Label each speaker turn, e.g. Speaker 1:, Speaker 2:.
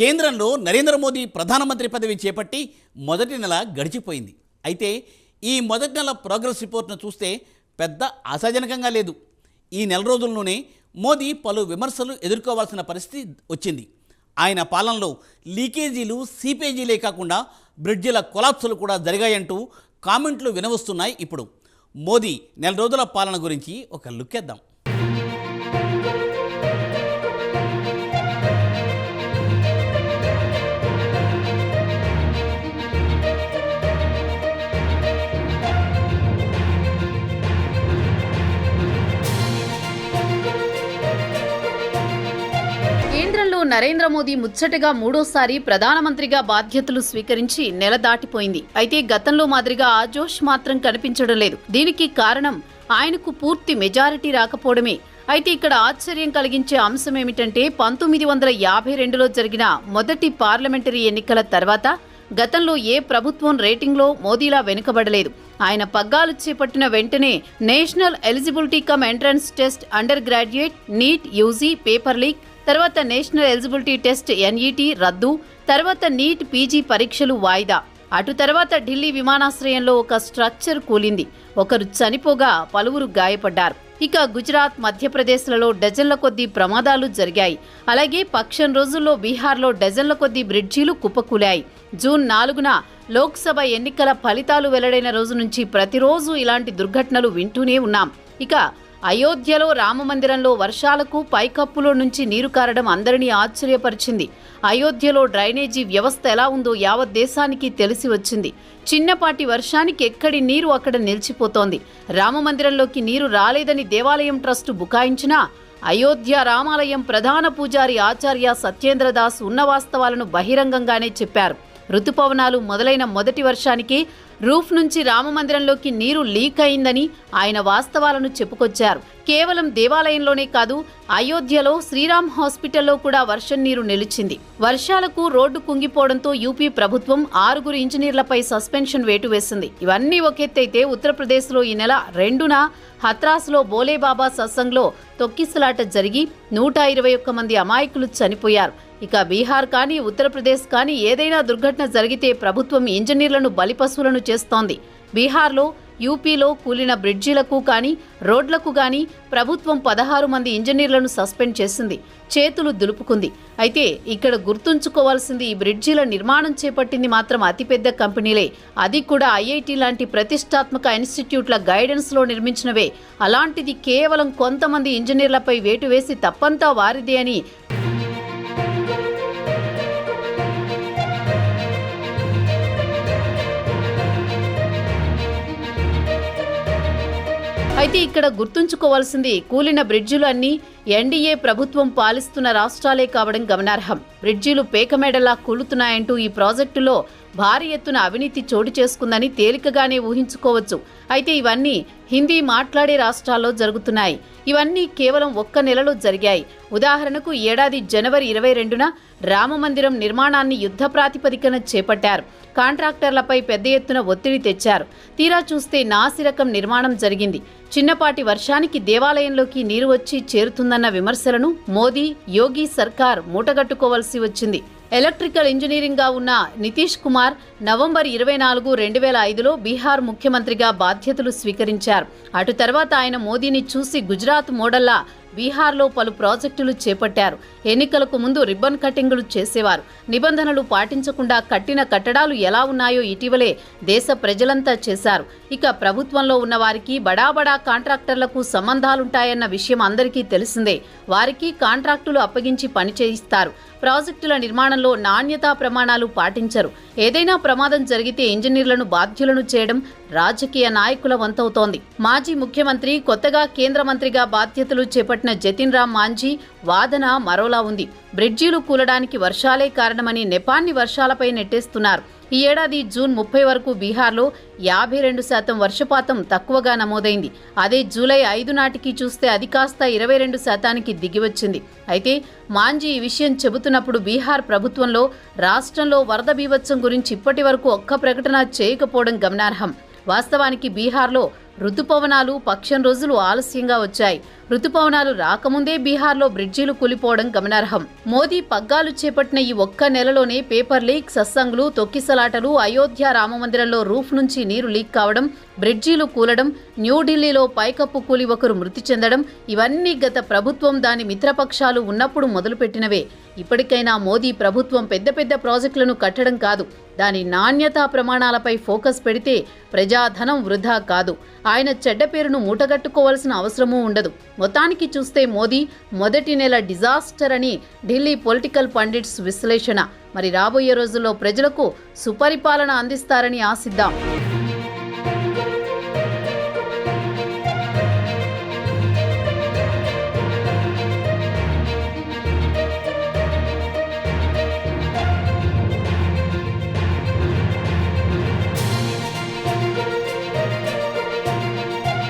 Speaker 1: కేంద్రంలో నరేంద్ర మోదీ ప్రధానమంత్రి పదవి చేపట్టి మొదటి నెల గడిచిపోయింది. అయితే ఈ మొదటి నెల ప్రోగ్రెస్ రిపోర్ట్ను చూస్తే పెద్ద ఆశాజనకంగా లేదు. ఈ నెల రోజుల్లోనే మోదీ పలు విమర్శలు ఎదుర్కోవాల్సిన పరిస్థితి వచ్చింది. ఆయన పాలనలో లీకేజీలు, సీపేజీలే కాకుండా బ్రిడ్జిల కొలాప్సులు కూడా జరిగాయంటూ కామెంట్లు వినవస్తున్నాయి. ఇప్పుడు మోదీ నెల రోజుల పాలన గురించి ఒక లుక్కేద్దాం.
Speaker 2: కేంద్రంలో నరేంద్ర మోదీ ముచ్చటగా మూడోసారి ప్రధానమంత్రిగా బాధ్యతలు స్వీకరించి నెల దాటిపోయింది. అయితే గతంలో మాదిరిగా ఆ జోష్ మాత్రం కనిపించడం లేదు. దీనికి కారణం ఆయనకు పూర్తి మెజారిటీ రాకపోవడమే. అయితే ఇక్కడ ఆశ్చర్యం కలిగించే అంశం ఏమిటంటే 1952లో జరిగిన మొదటి పార్లమెంటరీ ఎన్నికల తర్వాత గతంలో ఏ ప్రభుత్వం రేటింగ్లో మోదీలా వెనుకబడలేదు. ఆయన పగ్గాలు చేపట్టిన వెంటనే national eligibility cum entrance test under graduate, NEET UG paper leak, తర్వాత నేషనల్ ఎలిజిబిలిటీ టెస్ట్ ఎన్ఈటీ రద్దు, తర్వాత నీట్ పీజీ పరీక్షలు వాయిదా. అటు తర్వాత ఢిల్లీ విమానాశ్రయంలో ఒక స్ట్రక్చర్ కూలింది. ఒకరు చనిపోగా పలువురు గాయపడ్డారు. ఇక గుజరాత్, మధ్యప్రదేశ్లలో డజన్ల కొద్దీ ప్రమాదాలు జరిగాయి. అలాగే పక్షం రోజుల్లో బీహార్లో డజన్ల కొద్దీ బ్రిడ్జీలు కుప్పకూలాయి. జూన్ 4న లోక్సభ ఎన్నికల ఫలితాలు వెల్లడైన రోజు నుంచి ప్రతిరోజు ఇలాంటి దుర్ఘటనలు వింటూనే ఉన్నాం. ఇక అయోధ్యలో రామమందిరంలో వర్షాలకు పైకప్పులో నుంచి నీరు కారడం అందరినీ ఆశ్చర్యపరిచింది. అయోధ్యలో డ్రైనేజీ వ్యవస్థ ఎలా ఉందో యావత్ దేశానికి తెలిసి వచ్చింది. చిన్నపాటి వర్షానికి ఎక్కడి నీరు అక్కడ నిలిచిపోతోంది. రామమందిరంలోకి నీరు రాలేదని దేవాలయం ట్రస్టు బుకాయించినా అయోధ్య రామాలయం ప్రధాన పూజారి ఆచార్య సత్యేంద్రదాస్ ఉన్న వాస్తవాలను బహిరంగంగానే చెప్పారు. రుతుపవనాలు మొదలైన మొదటి వర్షానికి రూఫ్ నుంచి రామమందిరంలోకి నీరు లీక్ అయిందని ఆయన వాస్తవాలను చెప్పుకొచ్చారు. కేవలం దేవాలయంలోనే కాదు, అయోధ్యలో శ్రీరామ్ హాస్పిటల్లో కూడా వర్షం నీరు నిలిచింది. వర్షాలకు రోడ్డు కుంగిపోవడంతో యూపీ ప్రభుత్వం 6 ఇంజనీర్లపై సస్పెన్షన్ వేటు వేసింది. ఇవన్నీ ఒకెత్తైతే ఉత్తరప్రదేశ్లో ఈ నెల 2న హత్రాస్లో బోలేబాబా సత్సంగ్లో తొక్కిసలాట జరిగి 121 మంది అమాయకులు చనిపోయారు. ఇక బీహార్ కానీ ఉత్తరప్రదేశ్ కానీ ఏదైనా దుర్ఘటన జరిగితే ప్రభుత్వం ఇంజనీర్లను బలిపశువులను చేస్తోంది. బీహార్లో, యూపీలో కూలిన బ్రిడ్జీలకు కానీ రోడ్లకు కానీ ప్రభుత్వం 16 మంది ఇంజనీర్లను సస్పెండ్ చేసింది, చేతులు దులుపుకుంది. అయితే ఇక్కడ గుర్తుంచుకోవాల్సింది, ఈ బ్రిడ్జీల నిర్మాణం చేపట్టింది మాత్రం అతిపెద్ద కంపెనీలే. అది కూడా ఐఐటి లాంటి ప్రతిష్టాత్మక ఇన్స్టిట్యూట్ల గైడెన్స్లో నిర్మించినవే. అలాంటిది కేవలం కొంతమంది ఇంజనీర్లపై వేటు వేసి తప్పంతా వారిదే అని అయితే ఇక్కడ గుర్తుంచుకోవాల్సింది, కూలిన బ్రిడ్జిలు అన్నీ ఎన్డీఏ ప్రభుత్వం పాలిస్తున్న రాష్ట్రాలే కావడం గమనార్హం. బ్రిడ్జిలు పేకమేడలా కూలుతున్నాయంటూ ఈ ప్రాజెక్టులో భారీ ఎత్తున అవినీతి చోటు చేసుకుందని తేలికగానే ఊహించుకోవచ్చు. అయితే ఇవన్నీ హిందీ మాట్లాడే రాష్ట్రాల్లో జరుగుతున్నాయి. ఇవన్నీ కేవలం 1 నెలలో జరిగాయి. ఉదాహరణకు ఏడాది జనవరి 22న రామమందిరం నిర్మాణాన్ని యుద్ధ ప్రాతిపదికన చేపట్టారు. కాంట్రాక్టర్లపై పెద్ద ఎత్తున ఒత్తిడి తెచ్చారు. తీరా చూస్తే నాసిరకం నిర్మాణం జరిగింది. చిన్నపాటి వర్షానికి దేవాలయంలోకి నీరు వచ్చి చేరుతుందన్న విమర్శలను మోదీ, యోగి సర్కార్ మూటగట్టుకోవాల్సి వచ్చింది. ఎలక్ట్రికల్ ఇంజనీరింగ్గా ఉన్న నితీష్ కుమార్ నవంబర్ 24, 2005లో బీహార్ ముఖ్యమంత్రిగా బాధ్యతలు స్వీకరించారు. అటు తర్వాత ఆయన మోదీని చూసి గుజరాత్ మోడల్లా బీహార్లో పలు ప్రాజెక్టులు చేపట్టారు. ఎన్నికలకు ముందు రిబ్బన్ కటింగులు చేసేవారు. నిబంధనలు పాటించకుండా కట్టిన కట్టడాలు ఎలా ఉన్నాయో ఇటీవలే దేశ ప్రజలంతా చేశారు. ఇక ప్రభుత్వంలో ఉన్న వారికి బడాబడా కాంట్రాక్టర్లకు సంబంధాలుంటాయన్న విషయం అందరికీ తెలిసిందే. వారికి కాంట్రాక్టులు అప్పగించి పని చేయిస్తారు. ప్రాజెక్టుల నిర్మాణంలో నాణ్యతా ప్రమాణాలు పాటించరు. ఏదైనా ప్రమాదం జరిగితే ఇంజనీర్లను బాధ్యులను చేయడం రాజకీయ నాయకుల వంతవుతోంది. మాజీ ముఖ్యమంత్రి, కొత్తగా కేంద్ర మంత్రిగా బాధ్యతలు చేపట్టిన జతిన్ రామ్ మాంఝీ వాదన మరోలా ఉంది. బ్రిడ్జీలు కూలడానికి వర్షాలే కారణమని నెపాన్ని వర్షాలపై నెట్టేస్తున్నారు. ఈ ఏడాది జూన్ 30 వరకు బీహార్లో 52% వర్షపాతం తక్కువగా నమోదైంది. అదే జూలై 5 నాటికి చూస్తే అది కాస్త 22%కి దిగివచ్చింది. అయితే మాంఝీ ఈ విషయం చెబుతున్నప్పుడు బీహార్ ప్రభుత్వంలో రాష్ట్రంలో వరద బీభత్సం గురించి ఇప్పటి వరకు ఒక్క ప్రకటన చేయకపోవడం గమనార్హం. వాస్తవానికి బీహార్లో రుతుపవనాలు పక్షం రోజులు ఆలస్యంగా వచ్చాయి. రుతుపవనాలు రాకముందే బీహార్లో బ్రిడ్జీలు కూలిపోవడం గమనార్హం. మోదీ పగ్గాలు చేపట్టిన ఈ ఒక్క నెలలోనే పేపర్ లీక్, సత్సంగులు, తొక్కిసలాటలు, అయోధ్య రామమందిరంలో రూఫ్ నుంచి నీరు లీక్ కావడం, బ్రిడ్జీలు కూలడం, న్యూఢిల్లీలో పైకప్పు కూలి ఒకరు మృతి చెందడం ఇవన్నీ గత ప్రభుత్వం దాని మిత్రపక్షాలు ఉన్నప్పుడు మొదలుపెట్టినవే. ఇప్పటికైనా మోదీ ప్రభుత్వం పెద్ద పెద్ద ప్రాజెక్టులను కట్టడం కాదు, దాని నాణ్యతా ప్రమాణాలపై ఫోకస్ పెడితే ప్రజాధనం వృధా కాదు. ఆయన చెడ్డ పేరును మూటగట్టుకోవాల్సిన అవసరమూ ఉండదు. మొత్తానికి చూస్తే మోదీ మొదటి నెల డిజాస్టర్ అని ఢిల్లీ పొలిటికల్ పండిట్స్ విశ్లేషణ. మరి రాబోయే రోజుల్లో ప్రజలకు సుపరిపాలన అందిస్తారని ఆశిద్దాం.